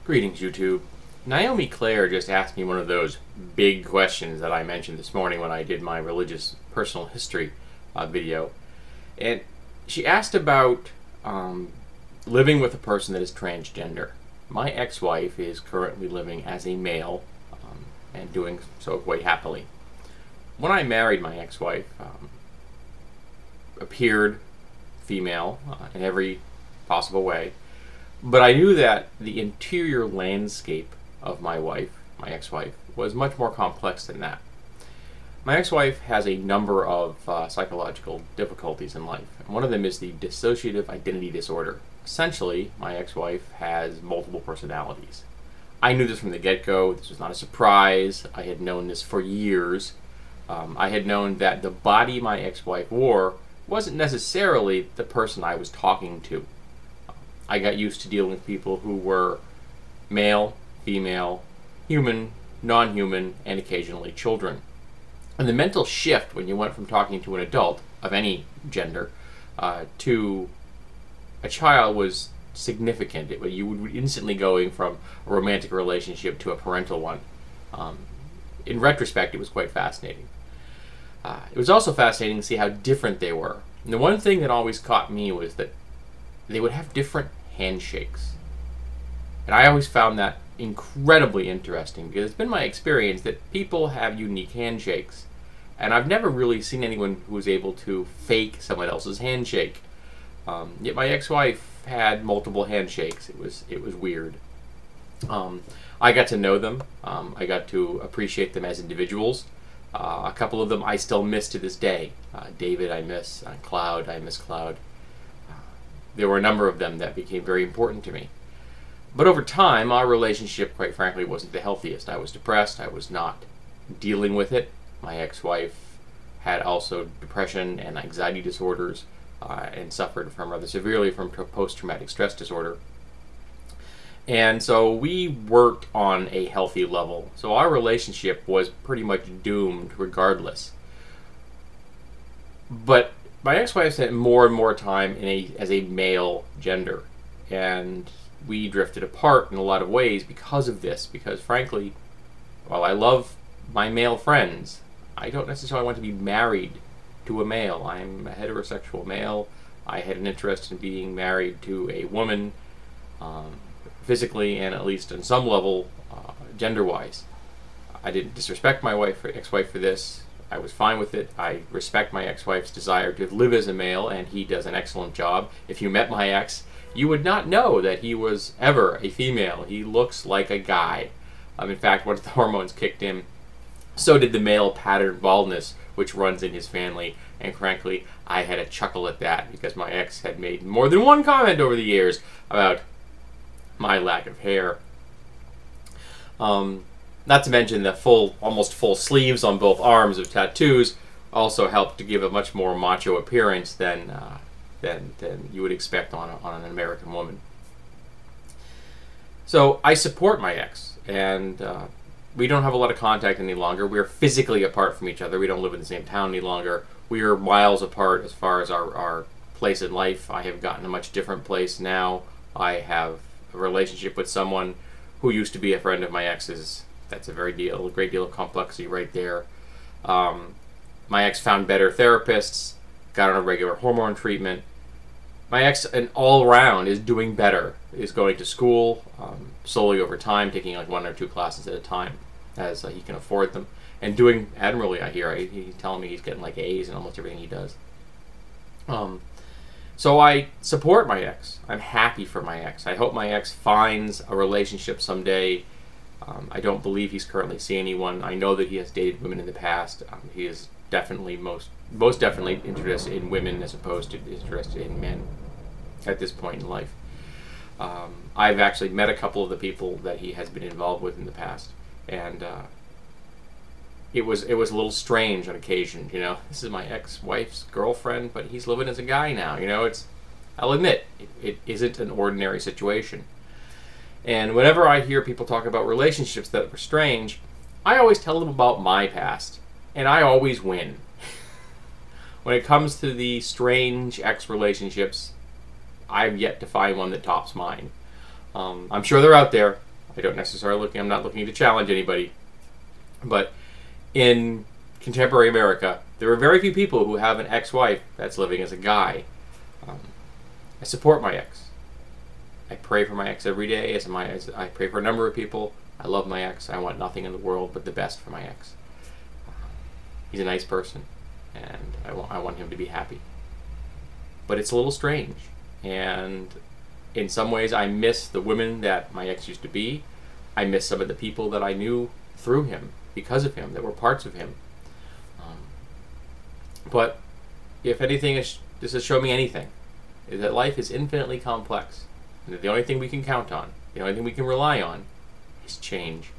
Greetings, YouTube. Naomi Claire just asked me one of those big questions that I mentioned this morning when I did my religious personal history video. And she asked about living with a person that is transgender. My ex-wife is currently living as a male and doing so quite happily. When I married my ex-wife, appeared female in every possible way. But I knew that the interior landscape of my ex-wife, was much more complex than that. My ex-wife has a number of psychological difficulties in life. And one of them is the dissociative identity disorder. Essentially, my ex-wife has multiple personalities. I knew this from the get-go. This was not a surprise. I had known this for years. I had known that the body my ex-wife wore wasn't necessarily the person I was talking to. I got used to dealing with people who were male, female, human, non-human, and occasionally children. And the mental shift when you went from talking to an adult of any gender to a child was significant. You would instantly going from a romantic relationship to a parental one. In retrospect, it was quite fascinating. It was also fascinating to see how different they were. And the one thing that always caught me was that they would have different handshakes. And I always found that incredibly interesting because it's been my experience that people have unique handshakes. And I've never really seen anyone who was able to fake someone else's handshake. Yet my ex-wife had multiple handshakes. It was weird. I got to know them. I got to appreciate them as individuals. A couple of them I still miss to this day. David I miss. Cloud I miss Cloud. There were a number of them that became very important to me. But over time, our relationship, quite frankly, wasn't the healthiest. I was depressed. I was not dealing with it. My ex-wife had also depression and anxiety disorders and suffered from rather severely from post-traumatic stress disorder. And so we worked on a healthy level. So our relationship was pretty much doomed regardless. But my ex-wife spent more and more time as a male gender, and we drifted apart in a lot of ways because of this. Because frankly, while I love my male friends, I don't necessarily want to be married to a male. I'm a heterosexual male. I had an interest in being married to a woman, physically and at least on some level, gender-wise. I didn't disrespect my ex-wife for this. I was fine with it. I respect my ex-wife's desire to live as a male, and he does an excellent job. If you met my ex, you would not know that he was ever a female. He looks like a guy. In fact, once the hormones kicked in, so did the male pattern baldness, which runs in his family. And frankly, I had a chuckle at that because my ex had made more than one comment over the years about my lack of hair. Not to mention the almost full sleeves on both arms of tattoos also helped to give a much more macho appearance than you would expect on an American woman. So I support my ex, and we don't have a lot of contact any longer. We're physically apart from each other. We don't live in the same town any longer. We are miles apart as far as our place in life. I have gotten a much different place now. I have a relationship with someone who used to be a friend of my ex's. That's a great deal of complexity right there. My ex found better therapists, got on a regular hormone treatment. My ex, and all around, is doing better. Is going to school slowly over time, taking like 1 or 2 classes at a time as he can afford them, and doing admirably. I hear he's telling me he's getting like A's in almost everything he does. So I support my ex. I'm happy for my ex. I hope my ex finds a relationship someday. I don't believe he's currently seeing anyone. I know that he has dated women in the past. He is definitely most definitely interested in women as opposed to interested in men at this point in life. I've actually met a couple of the people that he has been involved with in the past, and it was a little strange on occasion. You know, this is my ex-wife's girlfriend, but he's living as a guy now. You know, I'll admit it isn't an ordinary situation. And whenever I hear people talk about relationships that were strange, I always tell them about my past, and I always win. When it comes to the strange ex-relationships, I've yet to find one that tops mine. I'm sure they're out there. I'm not looking to challenge anybody, but in contemporary America, there are very few people who have an ex-wife that's living as a guy. I support my ex. I pray for my ex every day. As I pray for a number of people. I love my ex. I want nothing in the world but the best for my ex. He's a nice person, and I want him to be happy. But it's a little strange, and in some ways I miss the women that my ex used to be. I miss some of the people that I knew through him, because of him, that were parts of him. But if anything, this has shown me anything, is that life is infinitely complex, and that the only thing we can count on, the only thing we can rely on, is change.